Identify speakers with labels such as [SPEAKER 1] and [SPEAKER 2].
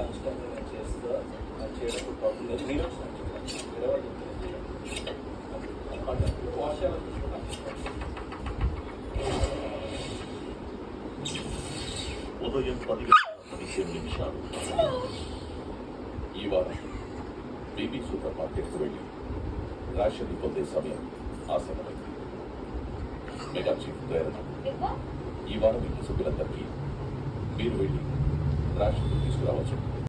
[SPEAKER 1] Lunch టైంలో నేను చేస్తా, అది చేయడానికి ప్రాబ్లం లేదు. మీరు వాష్
[SPEAKER 2] ఉదయం 10:15 ఈ వారం బీబీ సూపర్ మార్కెట్కు వెళ్ళి రేషన్ పొందే సమయం ఆసన్నమైంది. మెగా చీఫ్ ప్రేరణ, ఈ వారం ఇంటి సభ్యులందరికీ మీరు వెళ్ళి రేషన్ తీసుకురావచ్చు.